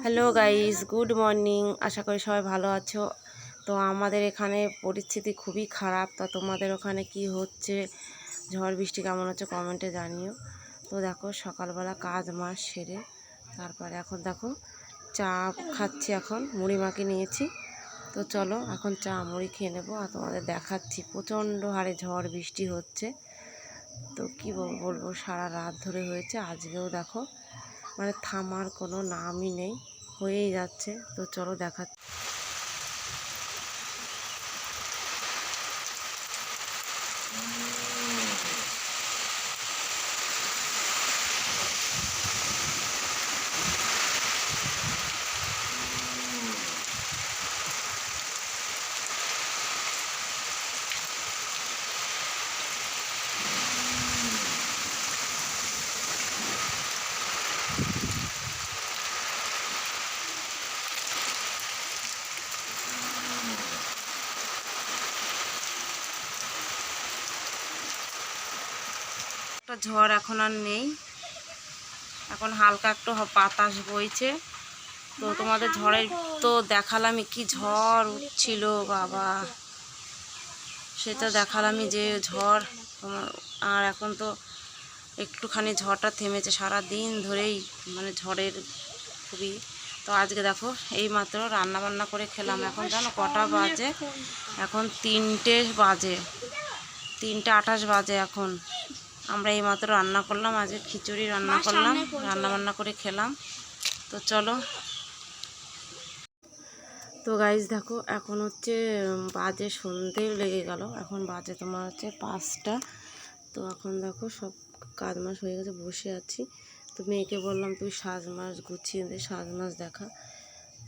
Hello guys, good morning. আশা করি সবাই ভালো আছো। তো আমাদের এখানে পরিস্থিতি খুবই খারাপ। তা তোমাদের ওখানে কি হচ্ছে, ঝড় বৃষ্টি কেমন হচ্ছে কমেন্টে জানিও। তো দেখো সকালবেলা কাজ মাস সেরে তারপরে এখন দেখো চা খাচ্ছি, এখন মুড়ি মাখিয়ে নিয়েছি। তো চলো এখন চা মুড়ি খেয়ে নেবো আর তোমাদের দেখাচ্ছি প্রচণ্ড হারে ঝড় বৃষ্টি হচ্ছে। তো কী বলবো, সারা রাত ধরে হয়েছে, আজকেও দেখো মানে থামার কোনো নামই নেই, হয়েই যাচ্ছে। তো চলো দেখা। একটা ঝড় এখন আর নেই, এখন হালকা একটু বাতাস বইছে। তো তোমাদের ঝড়ের তো দেখালামই, কি ঝড় উঠছিল বাবা, সেটা দেখালামই যে ঝড় তোমার। আর এখন তো একটুখানি ঝড়টা থেমেছে, সারা দিন ধরেই মানে ঝড়ের খুবই। তো আজকে দেখো এই মাত্র রান্না বান্না করে খেলাম। এখন জানো কটা বাজে? এখন 3টে বাজে, 3:28 বাজে এখন। আমরা এইমাত্র রান্না করলাম, আজকে খিচুড়ি রান্না করলাম, রান্না বান্না করে খেলাম। তো চলো। তো গাইজ দেখো এখন হচ্ছে বাজে সন্ধে লেগে গেল, এখন বাজে তোমার হচ্ছে 5টা। তো এখন দেখো সব কাজ মাস হয়ে গেছে, বসে আছি। তো মেয়েকে বললাম তুই সাজ মাছ গুছিয়ে দে, সাজ মাছ দেখা।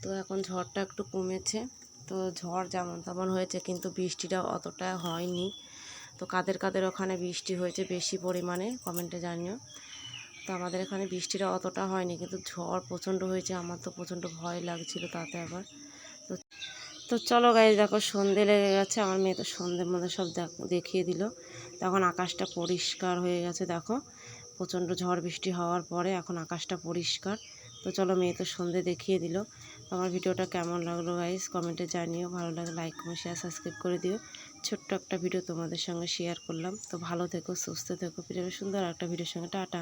তো এখন ঝড়টা একটু কমেছে। তো ঝড় যেমন তেমন হয়েছে, কিন্তু বৃষ্টিটা অতটা হয়নি। তো কাদের কাদের ওখানে বৃষ্টি হয়েছে বেশি পরিমাণে কমেন্টে জানিও। তো আমাদের এখানে বৃষ্টিটা অতটা হয়নি, কিন্তু ঝড় প্রচণ্ড হয়েছে। আমার তো প্রচণ্ড ভয় লাগছিল তাতে আবার। তো তো চলো গাইজ দেখো সন্ধে লেগে গেছে, আমার মেয়ে তো সন্ধ্যের মধ্যে সব দেখিয়ে দিল। তখন আকাশটা পরিষ্কার হয়ে গেছে দেখো, প্রচণ্ড ঝড় বৃষ্টি হওয়ার পরে এখন আকাশটা পরিষ্কার। তো চলো, মেয়ে তো সন্ধে দেখিয়ে দিল। আমার ভিডিওটা কেমন লাগলো গাইজ কমেন্টে জানিও, ভালো লাগে লাইক কমেন্ট শেয়ার সাবস্ক্রাইব করে দিও। ছোট্ট একটা ভিডিও তোমাদের সঙ্গে শেয়ার করলাম। তো ভালো থেকো, সুস্থ থেকো, পৃথিবীর সুন্দর একটা ভিডিওর সঙ্গে টাটা।